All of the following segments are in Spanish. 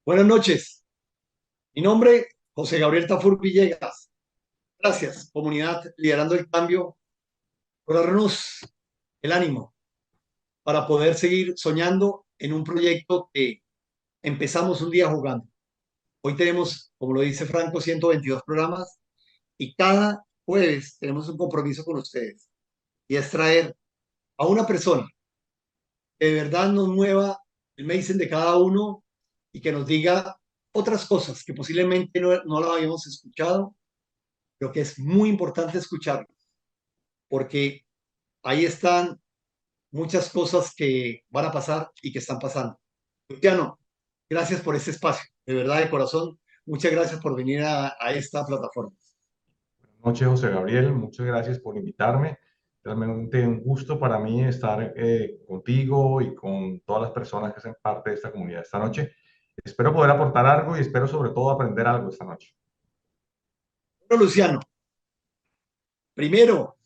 Buenas noches. Mi nombre, José Gabriel Tafur Villegas. Gracias, comunidad liderando el cambio, por darnos el ánimo para poder seguir soñando en un proyecto que empezamos un día jugando. Hoy tenemos, como lo dice Franco, 122 programas y cada jueves tenemos un compromiso con ustedes y es traer a una persona que de verdad nos mueva el medicine de cada uno y que nos diga otras cosas que posiblemente no la habíamos escuchado. Creo que es muy importante escucharlo, porque ahí están muchas cosas que van a pasar y que están pasando. Luciano, gracias por este espacio, de verdad, de corazón. Muchas gracias por venir a esta plataforma. Buenas noches, José Gabriel. Muchas gracias por invitarme. Realmente un gusto para mí estar contigo y con todas las personas que hacen parte de esta comunidad esta noche. Espero poder aportar algo y espero sobre todo aprender algo esta noche. Bueno, Luciano, primero,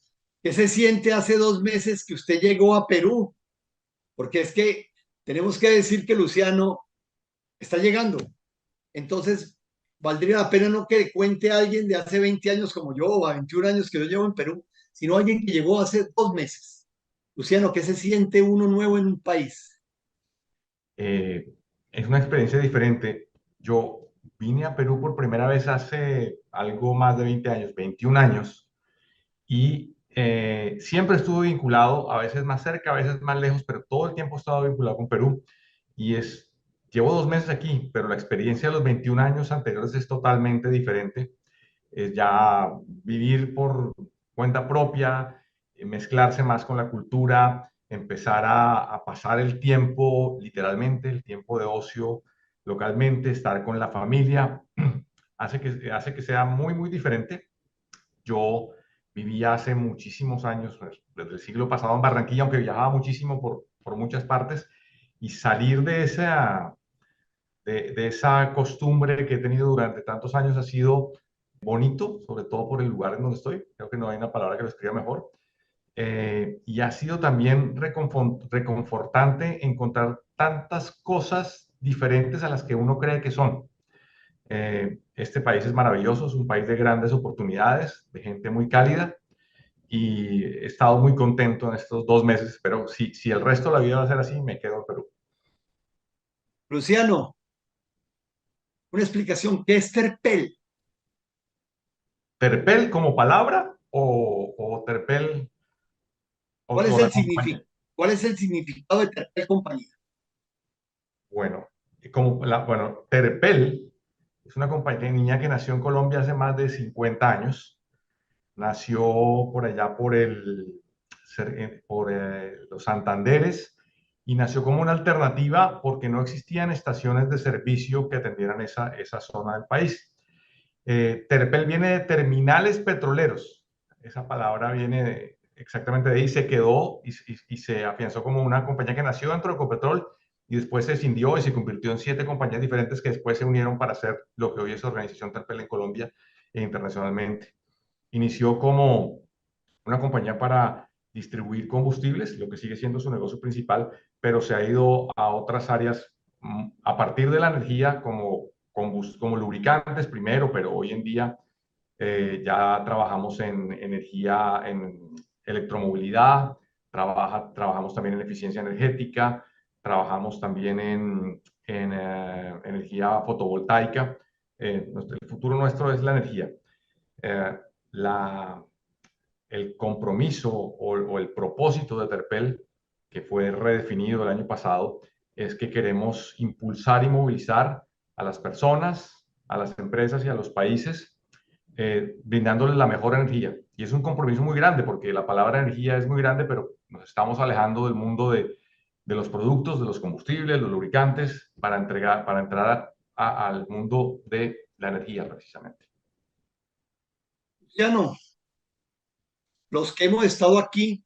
¿qué se siente hace 2 meses que usted llegó a Perú? Porque es que tenemos que decir que Luciano está llegando. Entonces, valdría la pena no que le cuente a alguien de hace 20 años como yo o a 21 años que yo llevo en Perú, sino alguien que llegó hace 2 meses. Luciano, ¿qué se siente uno nuevo en un país? Eh, es una experiencia diferente. Yo vine a Perú por primera vez hace algo más de 20 años, 21 años, y siempre estuve vinculado, a veces más cerca, a veces más lejos, pero todo el tiempo he estado vinculado con Perú. Y llevo 2 meses aquí, pero la experiencia de los 21 años anteriores es totalmente diferente. Es ya vivir por cuenta propia, mezclarse más con la cultura, empezar a pasar el tiempo, literalmente, el tiempo de ocio localmente, estar con la familia, hace que sea muy, muy diferente. Yo vivía hace muchísimos años, pues, desde el siglo pasado en Barranquilla, aunque viajaba muchísimo por muchas partes, y salir de esa costumbre que he tenido durante tantos años ha sido bonito, sobre todo por el lugar en donde estoy. Creo que no hay una palabra que lo escriba mejor. Y ha sido también reconfortante encontrar tantas cosas diferentes a las que uno cree que son. Este país es maravilloso, es un país de grandes oportunidades, de gente muy cálida y he estado muy contento en estos 2 meses, pero si el resto de la vida va a ser así, me quedo en Perú. Luciano, una explicación. ¿Qué es Terpel? ¿Terpel como palabra o Terpel ¿Cuál o es la el compañía? ¿Cuál es el significado de Terpel compañía? Bueno, bueno, Terpel es una compañía que nació en Colombia hace más de 50 años. Nació por allá por los Santanderes y nació como una alternativa porque no existían estaciones de servicio que atendieran esa zona del país. Terpel viene de terminales petroleros. Esa palabra viene exactamente de ahí, se quedó y se afianzó como una compañía que nació dentro de Ecopetrol y después se escindió y se convirtió en 7 compañías diferentes que después se unieron para hacer lo que hoy es Organización Terpel en Colombia e internacionalmente. Inició como una compañía para distribuir combustibles, lo que sigue siendo su negocio principal, pero se ha ido a otras áreas a partir de la energía como lubricantes primero, pero hoy en día ya trabajamos en energía, en electromovilidad, trabajamos también en eficiencia energética, trabajamos también en energía fotovoltaica. El futuro nuestro es la energía. Eh, la, el compromiso o el propósito de Terpel, que fue redefinido el año pasado, es que queremos impulsar y movilizar a las personas, a las empresas y a los países, brindándoles la mejor energía. Y es un compromiso muy grande porque la palabra energía es muy grande, pero nos estamos alejando del mundo de los productos, de los combustibles, los lubricantes, para entrar al mundo de la energía precisamente. Luciano, los que hemos estado aquí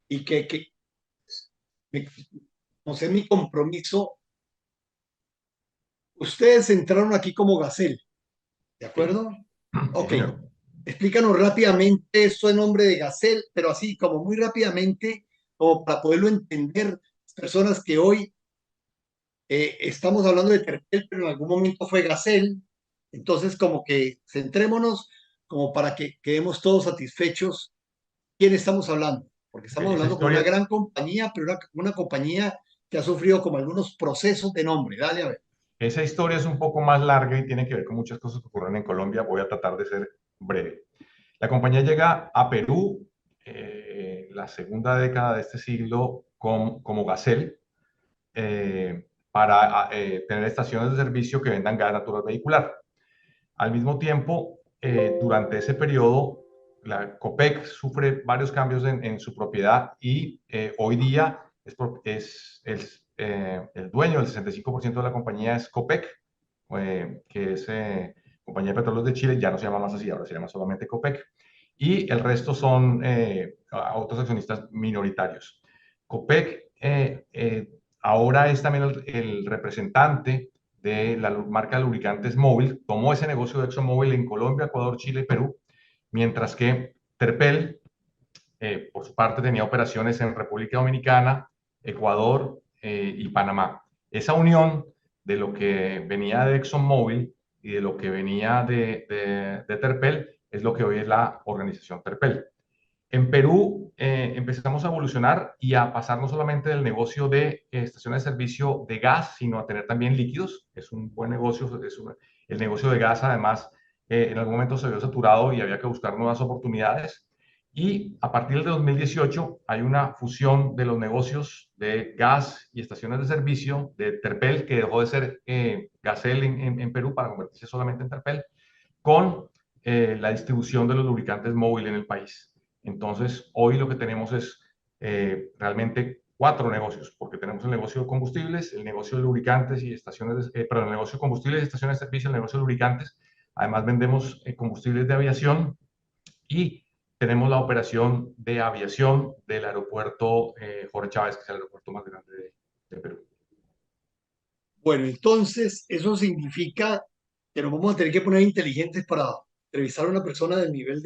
y me- no sé, mi compromiso, ustedes entraron aquí como Gacel, ¿de Sí, acuerdo? sí, Ok, señor. explícanos rápidamente esto en nombre de Gacel, pero así como muy rápidamente, como para poderlo entender, las personas que hoy Estamos hablando de Terpel, pero en algún momento fue Gacel. Entonces, como que centrémonos como para que quedemos todos satisfechos. ¿Quién estamos hablando? Porque estamos Esa hablando con una historia, gran compañía, pero una compañía que ha sufrido como algunos procesos de nombre. Dale a ver. esa historia es un poco más larga y tiene que ver con muchas cosas que ocurren en Colombia. Voy a tratar de ser breve. La compañía llega a Perú la segunda década de este siglo como Gacel para tener estaciones de servicio que vendan gas natural vehicular. Al mismo tiempo, durante ese periodo, la COPEC sufre varios cambios en su propiedad y hoy día el dueño del 65% de la compañía es COPEC, que es Compañía de Petróleos de Chile, ya no se llama más así, ahora se llama solamente COPEC, y el resto son otros accionistas minoritarios. COPEC ahora es también el representante de la marca de lubricantes Móvil, tomó ese negocio de ExxonMobil en Colombia, Ecuador, Chile y Perú, mientras que Terpel, por su parte, tenía operaciones en República Dominicana, Ecuador y Panamá. Esa unión de lo que venía de ExxonMobil y de lo que venía de Terpel es lo que hoy es la organización Terpel. En Perú empezamos a evolucionar y a pasar no solamente del negocio de estaciones de servicio de gas, sino a tener también líquidos. Es un buen negocio. El negocio de gas, además, en algún momento se vio saturado y había que buscar nuevas oportunidades. Y a partir de 2018 hay una fusión de los negocios de gas y estaciones de servicio de Terpel, que dejó de ser Gasel en Perú para convertirse solamente en Terpel, con la distribución de los lubricantes móvil en el país. Entonces, hoy lo que tenemos es realmente cuatro negocios, porque tenemos el negocio de combustibles, el negocio de lubricantes y estaciones, perdón, el negocio de combustibles y estaciones de servicio, el negocio de lubricantes. Además, vendemos combustibles de aviación y tenemos la operación de aviación del aeropuerto Jorge Chávez, que es el aeropuerto más grande de Perú. Bueno, entonces eso significa que nos vamos a tener que poner inteligentes para entrevistar a una persona del nivel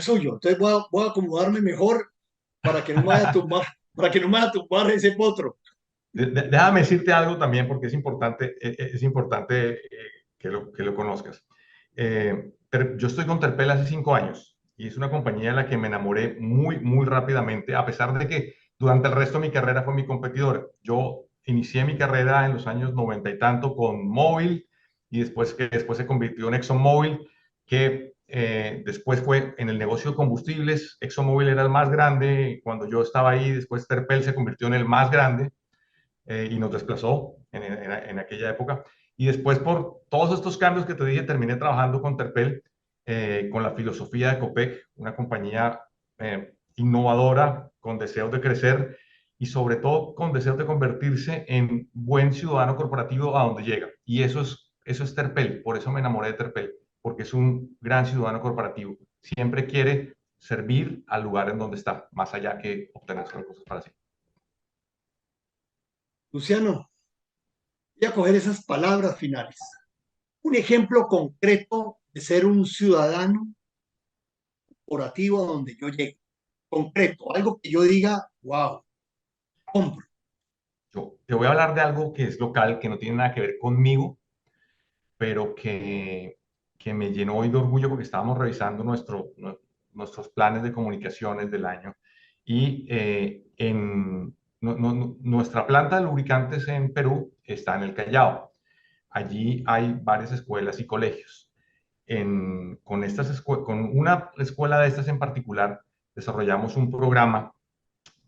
suyo. Entonces voy a acomodarme mejor para que no me vaya a tumbar, para que no me vaya a tumbar ese potro. Déjame decirte algo también porque es importante que lo conozcas. Yo estoy con Terpel hace 5 años y es una compañía en la que me enamoré muy, muy rápidamente, a pesar de que durante el resto de mi carrera fue mi competidor. Yo inicié mi carrera en los años 90 y tanto con Móvil y después se convirtió en ExxonMobil, que después fue en el negocio de combustibles. ExxonMobil era el más grande cuando yo estaba ahí, después Terpel se convirtió en el más grande y nos desplazó en aquella época. Y después, por todos estos cambios que te dije, terminé trabajando con Terpel, con la filosofía de Copec, una compañía innovadora, con deseos de crecer y sobre todo con deseos de convertirse en buen ciudadano corporativo a donde llega. Y eso es Terpel, por eso me enamoré de Terpel, porque es un gran ciudadano corporativo. Siempre quiere servir al lugar en donde está, más allá que obtener solo cosas para sí. Luciano, voy a coger esas palabras finales. Un ejemplo concreto de ser un ciudadano corporativo a donde yo llego. Concreto, algo que yo diga, wow, compro. Yo te voy a hablar de algo que es local, que no tiene nada que ver conmigo, pero que me llenó hoy de orgullo porque estábamos revisando nuestros planes de comunicaciones del año. Y nuestra planta de lubricantes en Perú está en el Callao. Allí hay varias escuelas y colegios. Con una escuela de estas en particular, desarrollamos un programa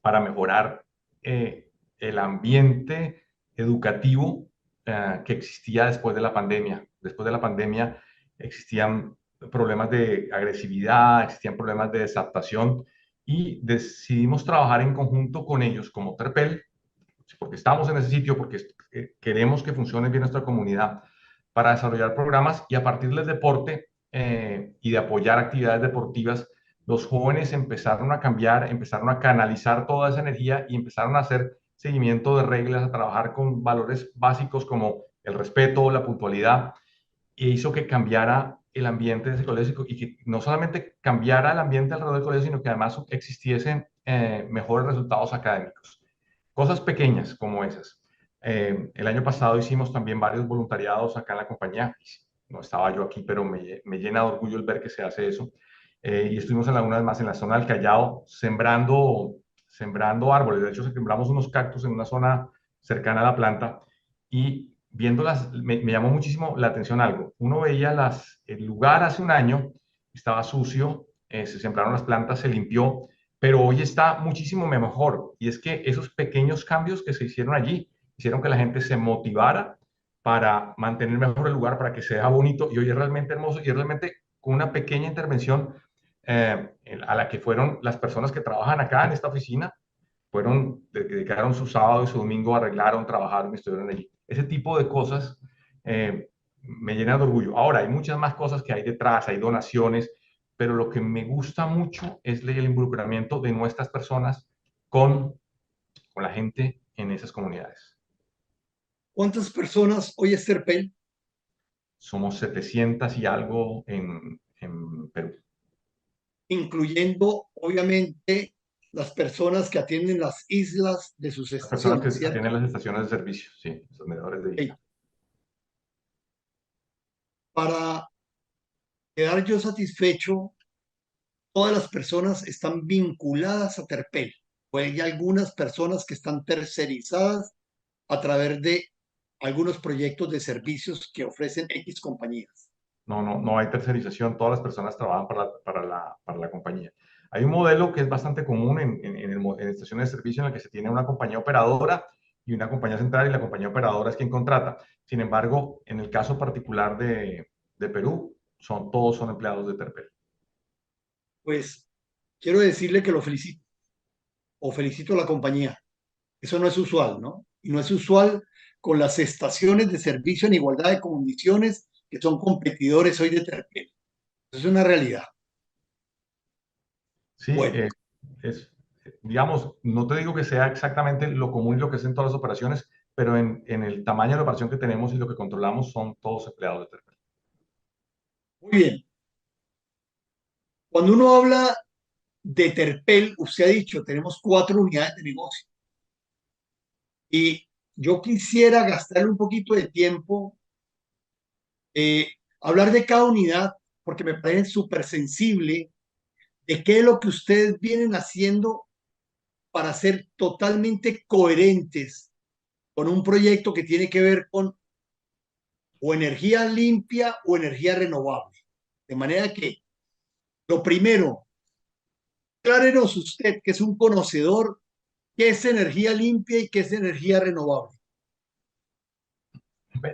para mejorar el ambiente educativo que existía después de la pandemia. Después de la pandemia existían problemas de agresividad, existían problemas de desadaptación y decidimos trabajar en conjunto con ellos como Terpel, porque estamos en ese sitio, porque queremos que funcione bien nuestra comunidad, para desarrollar programas y a partir del deporte y de apoyar actividades deportivas, los jóvenes empezaron a cambiar, empezaron a canalizar toda esa energía y empezaron a hacer seguimiento de reglas, a trabajar con valores básicos como el respeto, la puntualidad, e hizo que cambiara el ambiente de ese colegio y que no solamente cambiara el ambiente alrededor del colegio, sino que además existiesen mejores resultados académicos. cosas pequeñas como esas. El año pasado hicimos también varios voluntariados acá en la compañía. No estaba yo aquí, pero me llena de orgullo el ver que se hace eso. Y estuvimos una vez más en la zona del Callao sembrando árboles. De hecho, sembramos unos cactus en una zona cercana a la planta y viéndolas, me llamó muchísimo la atención algo. Uno veía el lugar hace un año, estaba sucio, se sembraron las plantas, se limpió, pero hoy está muchísimo mejor. Y es que esos pequeños cambios que se hicieron allí hicieron que la gente se motivara para mantener mejor el lugar, para que sea bonito, y hoy es realmente hermoso y realmente con una pequeña intervención a la que fueron las personas que trabajan acá en esta oficina, dedicaron su sábado y su domingo, arreglaron, trabajaron y estuvieron allí. Ese tipo de cosas me llenan de orgullo. Ahora, hay muchas más cosas que hay detrás, hay donaciones, pero lo que me gusta mucho es el involucramiento de nuestras personas con, con la gente en esas comunidades. ¿Cuántas personas hoy es Terpel? Somos 700 y algo en Perú. Incluyendo, obviamente, las personas que atienden las islas de sus Las personas que estaciones, ¿cierto? atienden las estaciones de servicio, sí, los medidores de Ok. isla. Para quedar yo satisfecho, todas las personas están vinculadas a Terpel, o hay algunas personas que están tercerizadas a través de algunos proyectos de servicios que ofrecen X compañías. No hay tercerización, todas las personas trabajan para la compañía. Hay un modelo que es bastante común en estaciones de servicio en el que se tiene una compañía operadora y una compañía central y la compañía operadora es quien contrata. Sin embargo, en el caso particular de Perú, todos son empleados de Terpel. Pues quiero decirle que lo felicito, o felicito a la compañía. Eso no es usual, ¿no? Y no es usual con las estaciones de servicio en igualdad de condiciones que son competidores hoy de Terpel. Eso es una realidad. Sí, Bueno, es, digamos, no te digo que sea exactamente lo común y lo que es en todas las operaciones, pero en el tamaño de la operación que tenemos y lo que controlamos son todos empleados de Terpel. muy bien. Cuando uno habla de Terpel, usted ha dicho, tenemos 4 unidades de negocio. Y yo quisiera gastarle un poquito de tiempo, eh, hablar de cada unidad, porque me parece súper sensible de qué es lo que ustedes vienen haciendo para ser totalmente coherentes con un proyecto que tiene que ver con o energía limpia o energía renovable. De manera que, lo primero, aclárenos usted, que es un conocedor, qué es energía limpia y qué es energía renovable.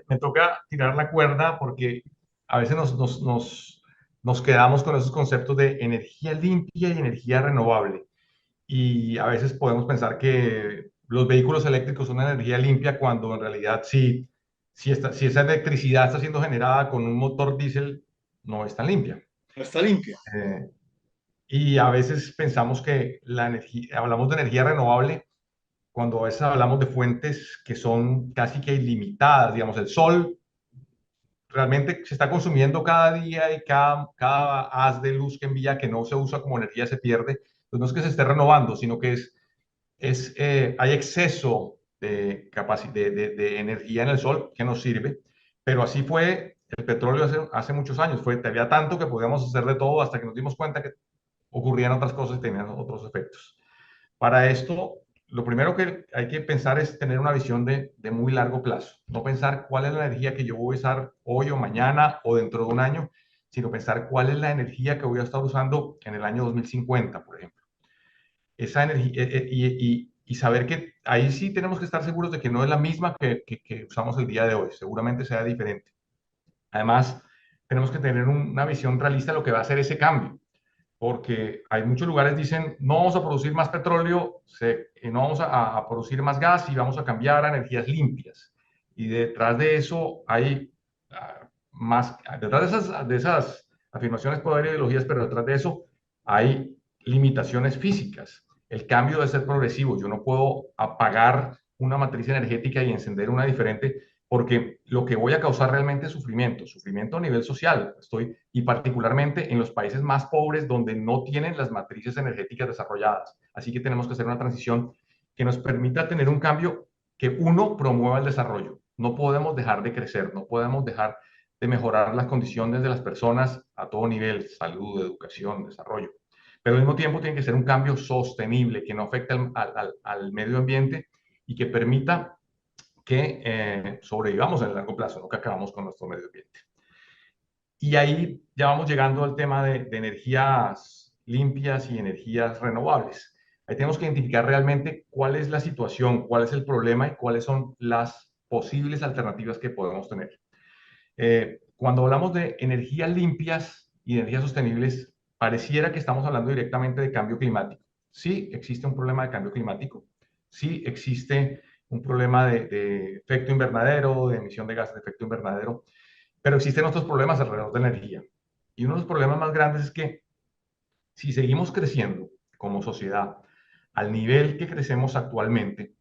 Me toca tirar la cuerda porque a veces nos quedamos con esos conceptos de energía limpia y energía renovable. Y a veces podemos pensar que los vehículos eléctricos son energía limpia cuando en realidad si esa electricidad está siendo generada con un motor diésel, no es tan limpia. No está limpia. Eh, y a veces pensamos que hablamos de energía renovable cuando a veces hablamos de fuentes que son casi que ilimitadas, digamos, el sol realmente se está consumiendo cada día y cada haz de luz que envía que no se usa como energía se pierde. Pues no es que se esté renovando, sino que hay exceso de energía en el sol que nos sirve, pero así fue el petróleo hace muchos años. Había tanto que podíamos hacer de todo hasta que nos dimos cuenta que ocurrían otras cosas y tenían otros efectos. Para esto, lo primero que hay que pensar es tener una visión de muy largo plazo. No pensar cuál es la energía que yo voy a usar hoy o mañana o dentro de un año, sino pensar cuál es la energía que voy a estar usando en el año 2050, por ejemplo. Esa energía y saber que ahí sí tenemos que estar seguros de que no es la misma que usamos el día de hoy. Seguramente sea diferente. Además, tenemos que tener una visión realista de lo que va a ser ese cambio porque hay muchos lugares que dicen no vamos a producir más petróleo, no vamos a producir más gas y vamos a cambiar a energías limpias. Y detrás de eso hay detrás de esas afirmaciones puede haber ideologías, pero detrás de eso hay limitaciones físicas. El cambio debe ser progresivo. Yo no puedo apagar una matriz energética y encender una diferente porque lo que voy a causar realmente es sufrimiento a nivel social. Y particularmente en los países más pobres donde no tienen las matrices energéticas desarrolladas. Así que tenemos que hacer una transición que nos permita tener un cambio que uno promueva el desarrollo. No podemos dejar de crecer, no podemos dejar de mejorar las condiciones de las personas a todo nivel, salud, educación, desarrollo. Pero al mismo tiempo tiene que ser un cambio sostenible, que no afecte al medio ambiente y que permita que sobrevivamos en el largo plazo, no que acabamos con nuestro medio ambiente. Y ahí ya vamos llegando al tema de energías limpias y energías renovables. Ahí tenemos que identificar realmente cuál es la situación, cuál es el problema y cuáles son las posibles alternativas que podemos tener. Cuando hablamos de energías limpias y energías sostenibles, pareciera que estamos hablando directamente de cambio climático. Sí existe un problema de cambio climático, sí existe un problema de efecto invernadero, de emisión de gases de efecto invernadero, pero existen otros problemas alrededor de la energía. Y uno de los problemas más grandes es que si seguimos creciendo como sociedad al nivel que crecemos actualmente,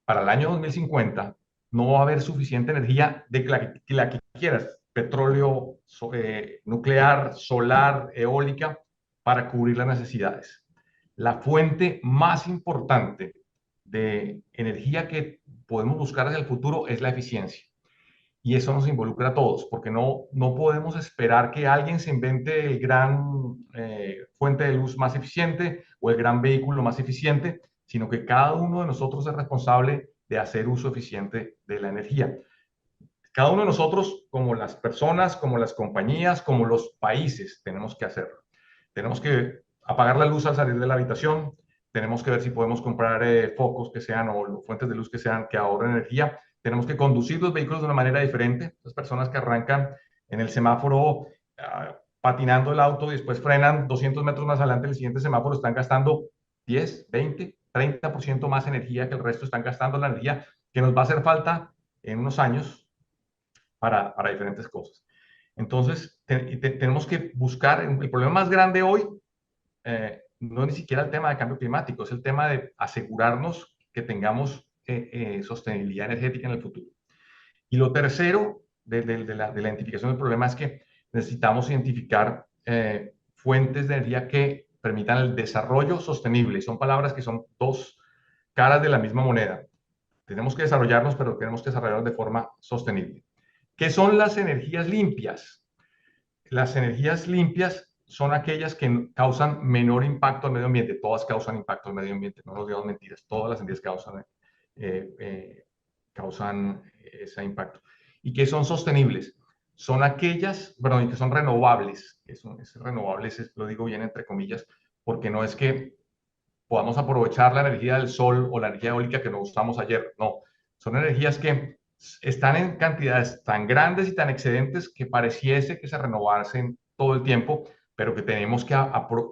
para el año 2050 no va a haber suficiente energía de la que quieras, petróleo, nuclear, solar, eólica, para cubrir las necesidades. La fuente más importante de energía que podemos buscar hacia el futuro es la eficiencia. Y eso nos involucra a todos, porque no podemos esperar que alguien se invente el gran fuente de luz más eficiente o el gran vehículo más eficiente, sino que cada uno de nosotros es responsable de hacer uso eficiente de la energía. Cada uno de nosotros, como las personas, como las compañías, como los países, tenemos que hacerlo. Tenemos que apagar la luz al salir de la habitación, tenemos que ver si podemos comprar focos que sean o fuentes de luz que sean que ahorren energía. Tenemos que conducir los vehículos de una manera diferente. Las personas que arrancan en el semáforo patinando el auto y después frenan 200 metros más adelante, el siguiente semáforo están gastando 10, 20, 30% más energía que el resto, están gastando la energía que nos va a hacer falta en unos años para diferentes cosas. Entonces, tenemos que buscar, el problema más grande hoy no es ni siquiera el tema de cambio climático, es el tema de asegurarnos que tengamos sostenibilidad energética en el futuro. Y lo tercero de la identificación del problema es que necesitamos identificar fuentes de energía que permitan el desarrollo sostenible. Son palabras que son dos caras de la misma moneda. Tenemos que desarrollarnos, pero tenemos que desarrollarnos de forma sostenible. ¿Qué son las energías limpias? Las energías limpias son aquellas que causan menor impacto al medio ambiente. Todas causan impacto al medio ambiente, no nos digamos mentiras. Todas las energías causan ese impacto. ¿Y que son sostenibles? Son aquellas, perdón, que son renovables. Renovables, lo digo bien entre comillas, porque no es que podamos aprovechar la energía del sol o la energía eólica que nos usamos ayer. No, son energías que están en cantidades tan grandes y tan excedentes que pareciese que se renovasen todo el tiempo, pero que tenemos que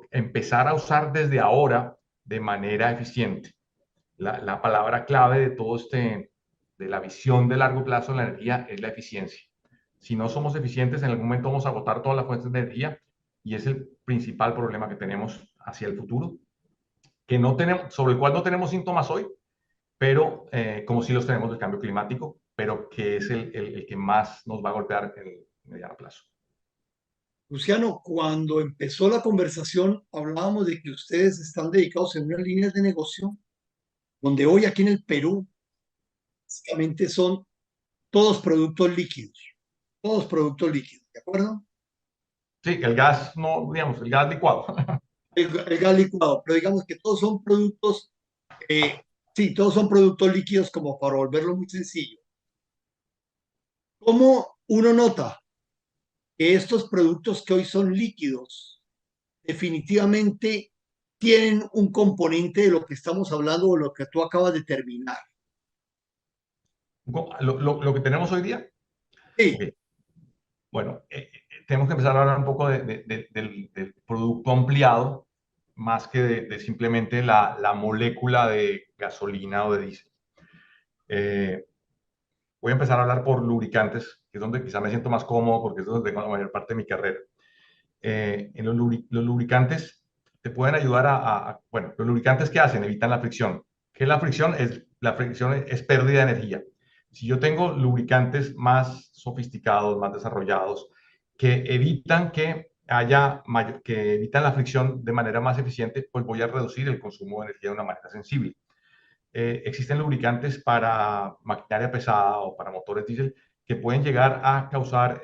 empezar a usar desde ahora de manera eficiente. La palabra clave de todo de la visión de largo plazo de la energía es la eficiencia. Si no somos eficientes, en algún momento vamos a agotar todas las fuentes de energía y es el principal problema que tenemos hacia el futuro, que no tenemos, sobre el cual no tenemos síntomas hoy, pero como sí los tenemos del cambio climático, pero que es el que más nos va a golpear en el mediano plazo. Luciano, cuando empezó la conversación, hablábamos de que ustedes están dedicados en unas líneas de negocio donde hoy aquí en el Perú, básicamente son todos productos líquidos, ¿de acuerdo? Sí, el gas, no, digamos, el gas licuado. El gas licuado, pero digamos que todos son productos, eh, sí, todos son productos líquidos como para volverlo muy sencillo. ¿Cómo uno nota que estos productos que hoy son líquidos definitivamente tienen un componente de lo que estamos hablando o lo que tú acabas de terminar? Lo que tenemos hoy día, Sí, okay. Bueno, tenemos que empezar a hablar un poco del producto ampliado, más que simplemente la molécula de gasolina o de diésel. Voy a empezar a hablar por lubricantes, que es donde quizá me siento más cómodo porque es donde tengo la mayor parte de mi carrera. En los lubricantes te pueden ayudar bueno, los lubricantes ¿qué hacen? Evitan la fricción. ¿Qué es la fricción? La fricción es pérdida de energía. Si yo tengo lubricantes más sofisticados, más desarrollados, que evitan que evitan la fricción de manera más eficiente, pues voy a reducir el consumo de energía de una manera sensible. existen lubricantes para maquinaria pesada o para motores diésel que pueden llegar a causar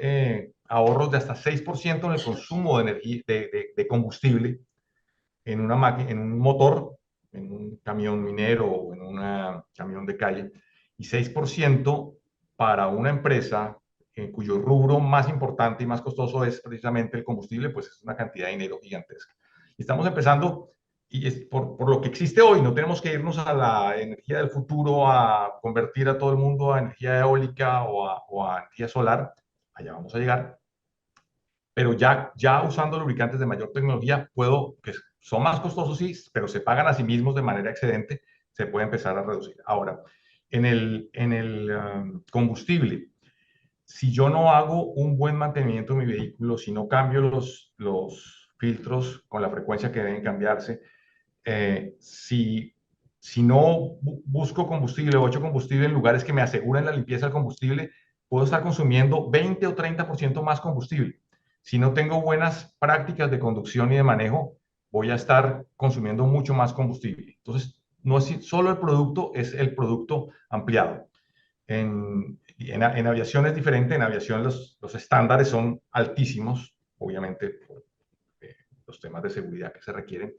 ahorros de hasta 6% en el consumo de energía, de combustible en, en un motor, en un camión minero o en un camión de calle, y 6% para una empresa cuyo rubro más importante y más costoso es precisamente el combustible, pues es una cantidad de dinero gigantesca. Y estamos empezando, y es por lo que existe hoy, no tenemos que irnos a la energía del futuro, a convertir a todo el mundo a energía eólica o a energía solar, allá vamos a llegar, pero ya usando lubricantes de mayor tecnología, que son más costosos, sí, pero se pagan a sí mismos de manera excedente, se puede empezar a reducir. Ahora, en el combustible, si yo no hago un buen mantenimiento de mi vehículo, si no cambio los filtros con la frecuencia que deben cambiarse, si no busco combustible o echo combustible en lugares que me aseguren la limpieza del combustible, puedo estar consumiendo 20 o 30% más combustible. Si no tengo buenas prácticas de conducción y de manejo, voy a estar consumiendo mucho más combustible. Entonces, no es solo el producto, es el producto ampliado. En aviación es diferente, en aviación los estándares son altísimos, obviamente por los temas de seguridad que se requieren,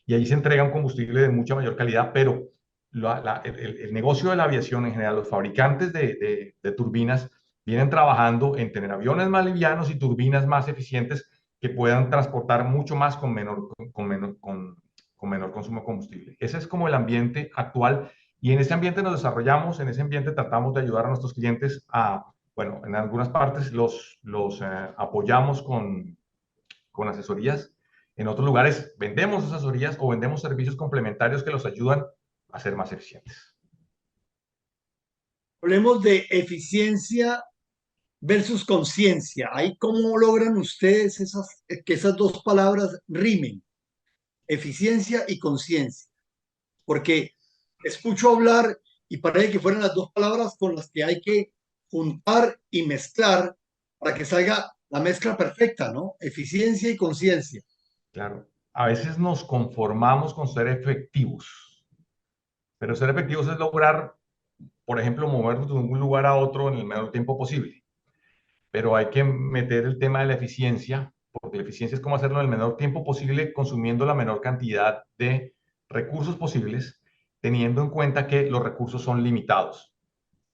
y ahí se entrega un combustible de mucha mayor calidad, pero el negocio de la aviación en general, los fabricantes de turbinas vienen trabajando en tener aviones más livianos y turbinas más eficientes que puedan transportar mucho más con menor consumo de combustible. Ese es como el ambiente actual y en ese ambiente nos desarrollamos, en ese ambiente tratamos de ayudar a nuestros clientes a, bueno, en algunas partes los apoyamos con asesorías. En otros lugares vendemos asesorías o vendemos servicios complementarios que los ayudan a ser más eficientes. Hablemos de eficiencia versus conciencia. Ahí, ¿cómo logran ustedes que esas dos palabras rimen? Eficiencia y conciencia. Porque escucho hablar y parece que fueran las dos palabras con las que hay que juntar y mezclar para que salga la mezcla perfecta, ¿no? Eficiencia y conciencia. Claro, a veces nos conformamos con ser efectivos, pero ser efectivos es lograr, por ejemplo, movernos de un lugar a otro en el menor tiempo posible. Pero hay que meter el tema de la eficiencia, porque la eficiencia es cómo hacerlo en el menor tiempo posible, consumiendo la menor cantidad de recursos posibles, teniendo en cuenta que los recursos son limitados,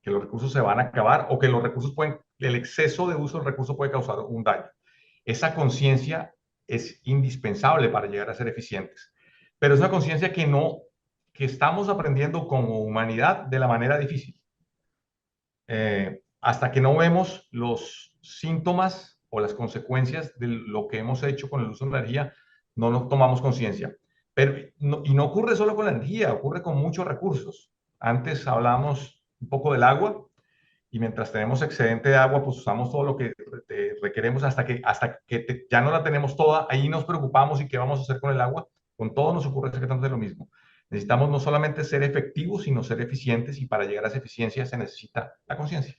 que los recursos se van a acabar o que los recursos el exceso de uso del recurso puede causar un daño. Esa conciencia es indispensable para llegar a ser eficientes, pero es una conciencia que estamos aprendiendo como humanidad de la manera difícil. Hasta que no vemos los síntomas o las consecuencias de lo que hemos hecho con el uso de la energía, no nos tomamos conciencia. Y no ocurre solo con la energía, ocurre con muchos recursos. Antes hablábamos un poco del agua y mientras tenemos excedente de agua, pues usamos todo lo que requeremos hasta que ya no la tenemos toda. Ahí nos preocupamos y qué vamos a hacer con el agua. Con todo nos ocurre exactamente lo mismo. Necesitamos no solamente ser efectivos, sino ser eficientes y para llegar a esa eficiencia se necesita la conciencia.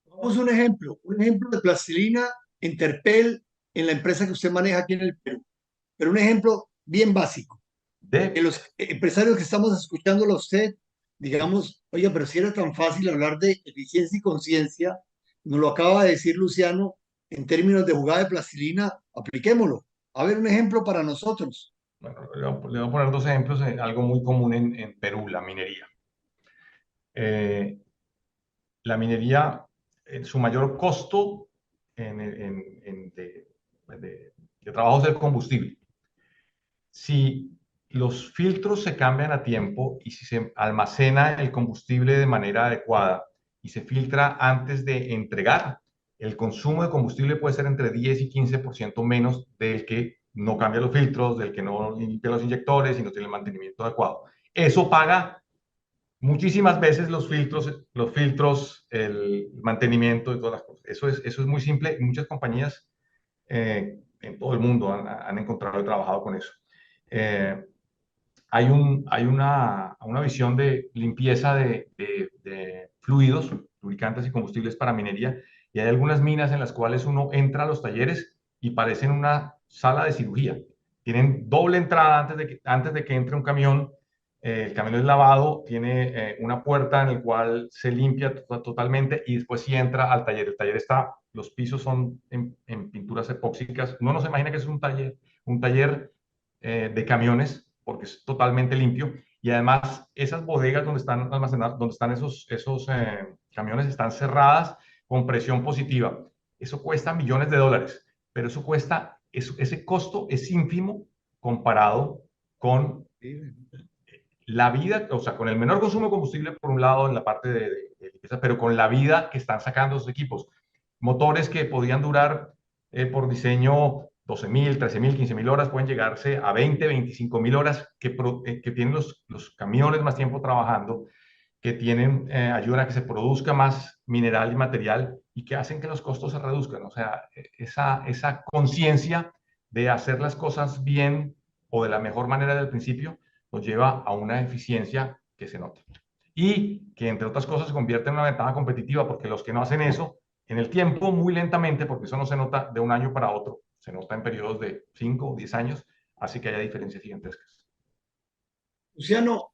Vamos a un ejemplo de plastilina en Terpel en la empresa que usted maneja aquí en el Perú, pero un ejemplo bien básico. Que De, los empresarios que estamos escuchándolo a usted, digamos, oye, pero si era tan fácil hablar de eficiencia y conciencia, nos lo acaba de decir Luciano, en términos de jugada de plastilina, apliquémoslo. A ver, un ejemplo para nosotros. bueno, le voy a poner dos ejemplos, algo muy común en Perú, la minería. Eh, la minería, su mayor costo de trabajo es el combustible. Si los filtros se cambian a tiempo y si se almacena el combustible de manera adecuada y se filtra antes de entregar, el consumo de combustible puede ser entre 10 y 15% menos del que no cambia los filtros, del que no limpia los inyectores y no tiene el mantenimiento adecuado. Eso paga muchísimas veces los filtros, el mantenimiento y todas las cosas. Eso es muy simple. Muchas compañías en todo el mundo han encontrado y trabajado con eso. Eh, hay una visión de limpieza de fluidos, lubricantes y combustibles para minería, y hay algunas minas en las cuales uno entra a los talleres y parecen una sala de cirugía. Tienen doble entrada antes de que entre un camión el camión es lavado, tiene una puerta en la cual se limpia totalmente y después sí entra al taller. El taller está, los pisos son en pinturas epóxicas. Uno no se imagina que es un taller de camiones porque es totalmente limpio. Y además esas bodegas donde están almacenados, donde están esos camiones están cerradas con presión positiva. Eso cuesta millones de dólares, pero ese costo es ínfimo comparado con la vida, o sea, con el menor consumo de combustible por un lado en la parte de limpieza, pero con la vida que están sacando esos equipos. Motores que podían durar por diseño 12.000, 13.000, 15.000 horas, pueden llegarse a 20, 25.000 horas que tienen los camiones más tiempo trabajando, que tienen, ayudan a que se produzca más mineral y material y que hacen que los costos se reduzcan. O sea, esa conciencia de hacer las cosas bien o de la mejor manera del principio nos lleva a una eficiencia que se nota. Y que, entre otras cosas, se convierte en una ventaja competitiva, porque los que no hacen eso, en el tiempo, muy lentamente, porque eso no se nota de un año para otro, se nota en periodos de 5 o 10 años, así que haya diferencias gigantescas. Luciano,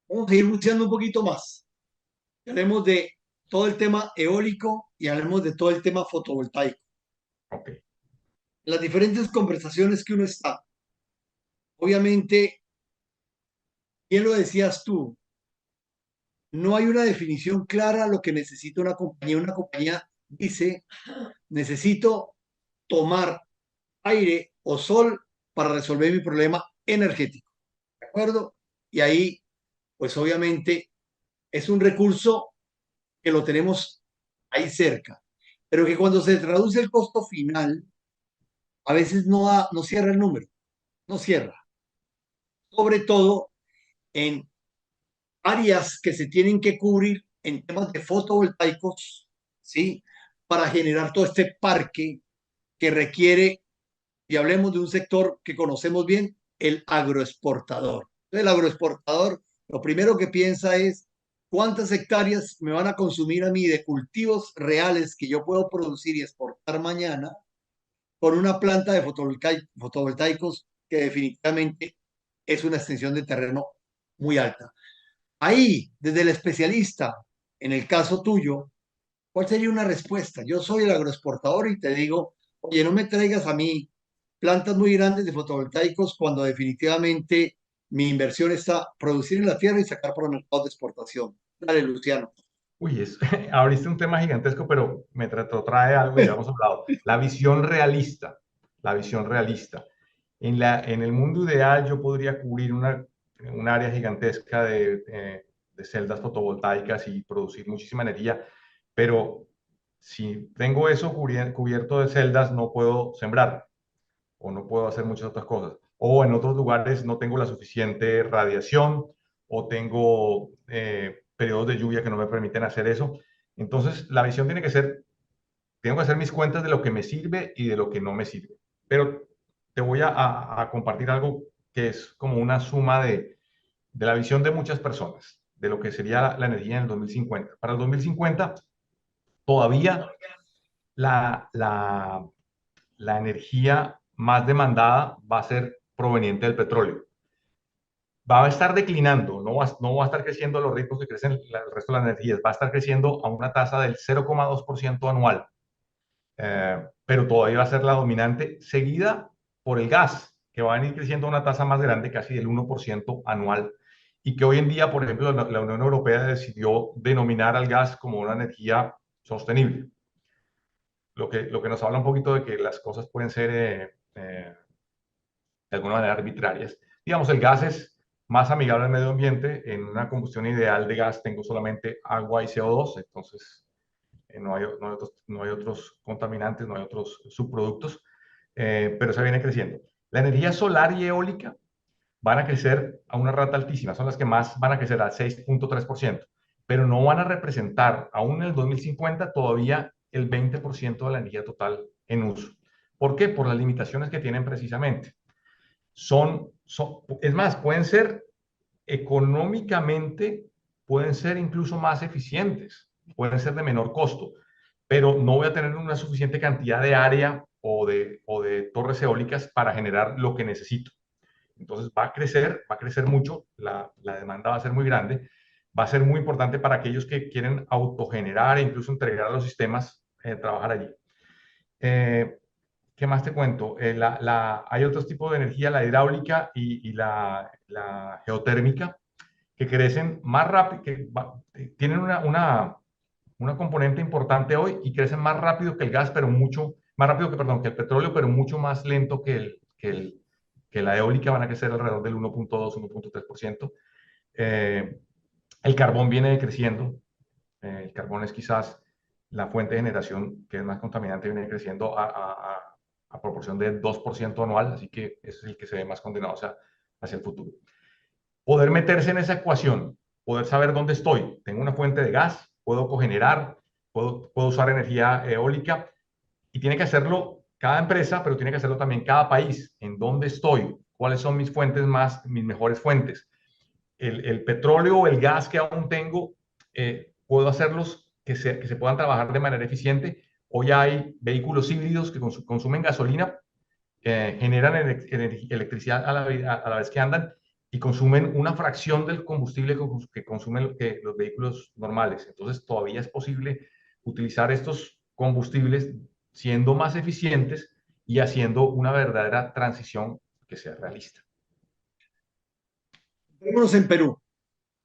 vamos a ir buceando un poquito más. Hablemos de todo el tema eólico y hablemos de todo el tema fotovoltaico. Ok. Las diferentes conversaciones que uno está, obviamente, bien lo decías tú, no hay una definición clara de lo que necesita una compañía. Una compañía dice, necesito tomar aire o sol para resolver mi problema energético. ¿De acuerdo? Y ahí, pues obviamente, es un recurso que lo tenemos ahí cerca, pero que cuando se traduce el costo final, a veces no cierra el número, no cierra. Sobre todo en áreas que se tienen que cubrir en temas de fotovoltaicos, ¿sí? Para generar todo este parque que requiere, y hablemos de un sector que conocemos bien, el agroexportador. El agroexportador lo primero que piensa es cuántas hectáreas me van a consumir a mí de cultivos reales que yo puedo producir y exportar mañana con una planta de fotovoltaicos que definitivamente es una extensión de terreno muy alta. Ahí, desde el especialista, en el caso tuyo, ¿cuál sería una respuesta? Yo soy el agroexportador y te digo, oye, no me traigas a mí plantas muy grandes de fotovoltaicos cuando definitivamente mi inversión está producir en la tierra y sacar para mercados de exportación. Dale, Luciano. Uy, abriste un tema gigantesco, pero me trae algo que ya hemos hablado. La visión realista. La visión realista. En el mundo ideal yo podría cubrir un área gigantesca de celdas fotovoltaicas y producir muchísima energía, pero si tengo eso cubierto de celdas no puedo sembrar o no puedo hacer muchas otras cosas. O en otros lugares no tengo la suficiente radiación o tengo periodos de lluvia que no me permiten hacer eso. Entonces, la visión tengo que hacer mis cuentas de lo que me sirve y de lo que no me sirve. Pero te voy a compartir algo que es como una suma de la visión de muchas personas, de lo que sería la energía en el 2050. Para el 2050, todavía la, la, la energía más demandada va a ser proveniente del petróleo. Va a estar declinando, no va a estar creciendo a los ritmos que crecen el resto de las energías, va a estar creciendo a una tasa del 0,2% anual, pero todavía va a ser la dominante, seguida por el gas, que va a ir creciendo a una tasa más grande, casi del 1% anual, y que hoy en día, por ejemplo, la Unión Europea decidió denominar al gas como una energía sostenible, lo que nos habla un poquito de que las cosas pueden ser de alguna manera arbitrarias. Digamos, el gas es más amigable al medio ambiente. En una combustión ideal de gas tengo solamente agua y CO2, entonces no hay otros contaminantes, no hay otros subproductos, pero se viene creciendo. La energía solar y eólica van a crecer a una rata altísima, son las que más van a crecer al 6,3%, pero no van a representar, aún en el 2050, todavía el 20% de la energía total en uso. ¿Por qué? Por las limitaciones que tienen precisamente. Es más, pueden ser económicamente, pueden ser incluso más eficientes, pueden ser de menor costo, pero no voy a tener una suficiente cantidad de área o de torres eólicas para generar lo que necesito. Entonces va a crecer mucho, la demanda va a ser muy grande, va a ser muy importante para aquellos que quieren autogenerar e incluso entregar a los sistemas, trabajar allí. Eh, ¿Qué más te cuento? Hay otros tipos de energía, la hidráulica y la geotérmica, que crecen más rápido, tienen una componente importante hoy y crecen más rápido que el gas, pero mucho más rápido que, perdón, que el petróleo, pero mucho más lento que la eólica, van a crecer alrededor del 1.2, 1.3%. El carbón viene creciendo. El carbón es quizás la fuente de generación que es más contaminante, viene creciendo a proporción de 2% anual, así que ese es el que se ve más condenado hacia el futuro. Poder meterse en esa ecuación, poder saber dónde estoy. Tengo una fuente de gas, puedo cogenerar, puedo usar energía eólica y tiene que hacerlo cada empresa, pero tiene que hacerlo también cada país. ¿En dónde estoy? ¿Cuáles son mis mejores fuentes? El petróleo o el gas que aún tengo, puedo hacerlos que se puedan trabajar de manera eficiente. Hoy hay vehículos híbridos que consumen gasolina, generan electricidad a la vez que andan y consumen una fracción del combustible que consumen los vehículos normales. Entonces, todavía es posible utilizar estos combustibles siendo más eficientes y haciendo una verdadera transición que sea realista. Vámonos en Perú,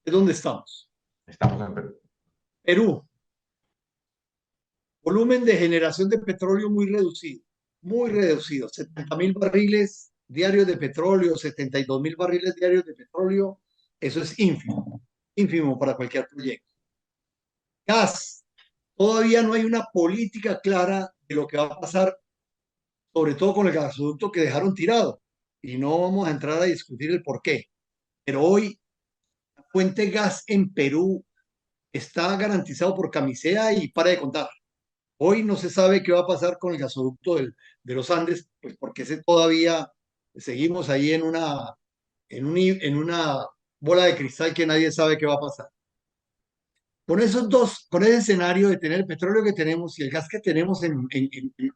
es donde estamos. Estamos en Perú. Perú, volumen de generación de petróleo muy reducido, 70.000 barriles diarios de petróleo, 72.000 barriles diarios de petróleo, eso es ínfimo, ínfimo para cualquier proyecto. Gas, todavía no hay una política clara de lo que va a pasar, sobre todo con el gasoducto que dejaron tirado, y no vamos a entrar a discutir el por qué, pero hoy la fuente gas en Perú está garantizado por Camisea y para de contar. Hoy no se sabe qué va a pasar con el gasoducto de los Andes, pues porque ese todavía seguimos ahí en una bola de cristal que nadie sabe qué va a pasar. Con esos dos, con ese escenario de tener el petróleo que tenemos y el gas que tenemos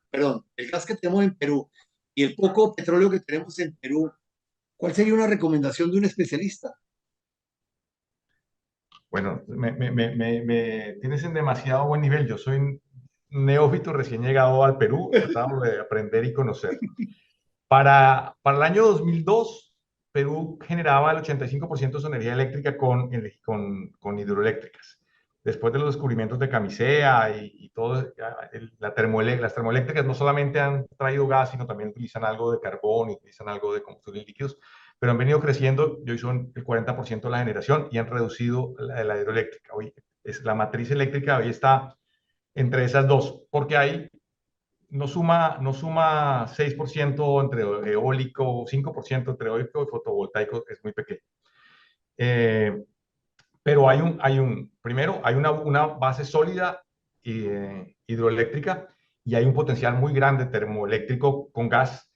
perdón, el gas que tenemos en Perú y el poco petróleo que tenemos en Perú, ¿cuál sería una recomendación de un especialista? Bueno, me tienes en demasiado buen nivel. Yo soy un neófito recién llegado al Perú, tratando de aprender y conocer. Para el año 2002, Perú generaba el 85% de su energía eléctrica con hidroeléctricas. Después de los descubrimientos de Camisea y todo, las termoeléctricas no solamente han traído gas, sino también utilizan algo de carbón y utilizan algo de combustibles líquidos, pero han venido creciendo y hoy son el 40% de la generación y han reducido la hidroeléctrica. Hoy la matriz eléctrica hoy está entre esas dos, porque hay no suma 6% entre eólico, 5% entre eólico y fotovoltaico, es muy pequeño. Pero primero, hay una base sólida hidroeléctrica y hay un potencial muy grande termoeléctrico con gas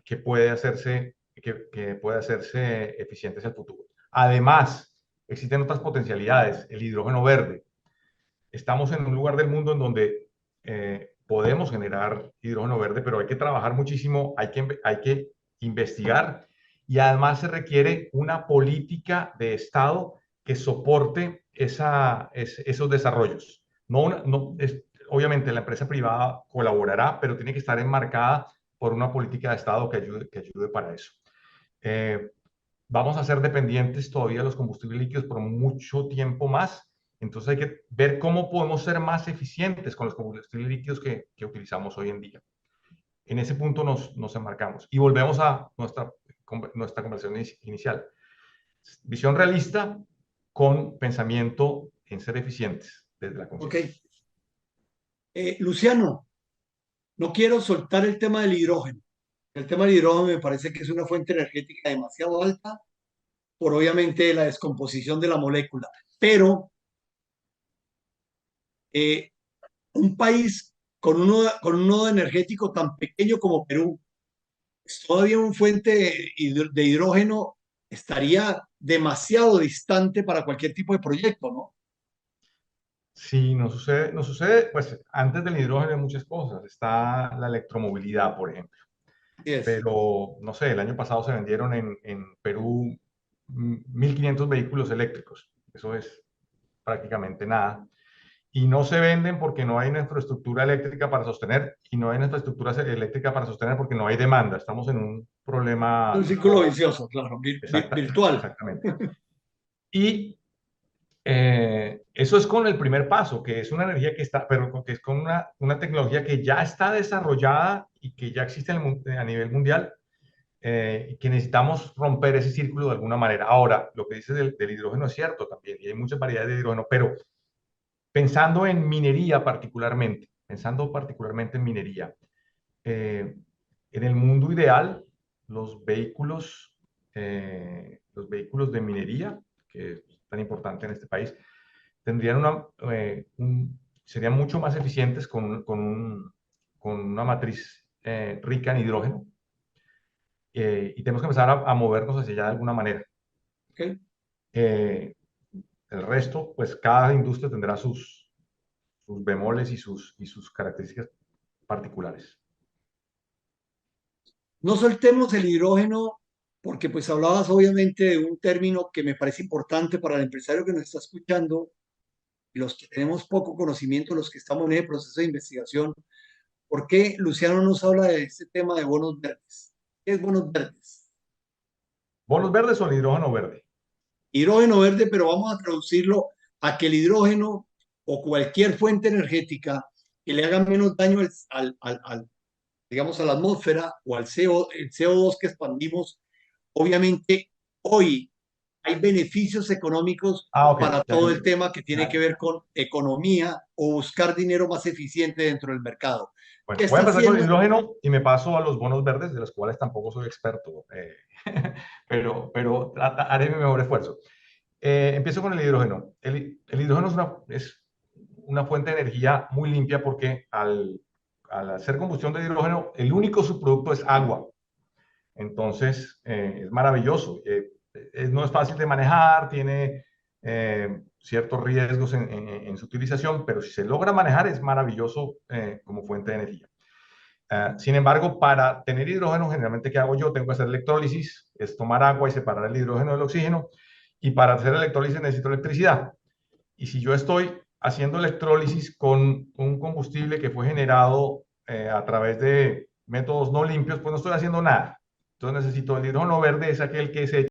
que puede hacerse eficiente hacia el futuro. Además, existen otras potencialidades, el hidrógeno verde. Estamos en un lugar del mundo en donde podemos generar hidrógeno verde, pero hay que trabajar muchísimo, hay que investigar y además se requiere una política de Estado que soporte esos desarrollos. Obviamente la empresa privada colaborará, pero tiene que estar enmarcada por una política de Estado que ayude para eso. Vamos a ser dependientes todavía de los combustibles líquidos por mucho tiempo más. Entonces hay que ver cómo podemos ser más eficientes con los combustibles líquidos que utilizamos hoy en día. En ese punto nos enmarcamos y volvemos a nuestra conversación inicial. Visión realista con pensamiento en ser eficientes desde la Ok. conciencia. Luciano, no quiero soltar el tema del hidrógeno. El tema del hidrógeno me parece que es una fuente energética demasiado alta por obviamente la descomposición de la molécula. Pero eh, un país con un nodo energético tan pequeño como Perú, es todavía una fuente de hidrógeno estaría demasiado distante para cualquier tipo de proyecto, ¿no? Sí, nos sucede, pues antes del hidrógeno hay muchas cosas. Está la electromovilidad, por ejemplo. Sí es. pero no sé, el año pasado se vendieron en Perú 1.500 vehículos eléctricos. Eso es prácticamente nada. Y no se venden porque no hay una infraestructura eléctrica para sostener, y no hay una infraestructura eléctrica para sostener porque no hay demanda. Estamos en un Un problema círculo vicioso, claro, virtual. exactamente. Y eso es con el primer paso, que es una energía que está, pero que es con una tecnología que ya está desarrollada y que ya existe a nivel mundial, y que necesitamos romper ese círculo de alguna manera. Ahora, lo que dices del hidrógeno es cierto también, y hay muchas variedades de hidrógeno, pero pensando en minería particularmente, en minería, eh, en el mundo ideal, los vehículos de minería, que es tan importante en este país, tendrían serían mucho más eficientes con una matriz rica en hidrógeno, y tenemos que empezar a movernos hacia allá de alguna manera. ¿Ok? Eh, el resto, pues cada industria tendrá sus bemoles y sus características particulares. No soltemos el hidrógeno porque pues hablabas obviamente de un término que me parece importante para el empresario que nos está escuchando y los que tenemos poco conocimiento, los que estamos en el proceso de investigación. ¿Por qué Luciano nos habla de este tema de bonos verdes? ¿Qué es bonos verdes? ¿Bonos verdes o el hidrógeno verde? Hidrógeno verde, pero vamos a traducirlo a que el hidrógeno o cualquier fuente energética que le haga menos daño digamos, a la atmósfera o al el CO2 que expandimos, obviamente hoy hay beneficios económicos Ah, ok. para Ya, todo el tema que tiene que ya. ver con economía o buscar dinero más eficiente dentro del mercado. ¿Qué Bueno, voy a está empezar con el haciendo? hidrógeno y me paso a los bonos verdes, de los cuales tampoco soy experto, pero haré mi mejor esfuerzo. Empiezo con el hidrógeno. El hidrógeno es una fuente de energía muy limpia porque al hacer combustión de hidrógeno, el único subproducto es agua. Entonces, es maravilloso. No es fácil de manejar, tiene ciertos riesgos en su utilización, pero si se logra manejar es maravilloso como fuente de energía. Sin embargo, para tener hidrógeno, generalmente, ¿qué hago yo? Tengo que hacer electrólisis, es tomar agua y separar el hidrógeno del oxígeno, y para hacer electrólisis necesito electricidad. Y si yo estoy haciendo electrólisis con un combustible que fue generado a través de métodos no limpios, pues no estoy haciendo nada. Entonces necesito el hidrógeno verde, es aquel que se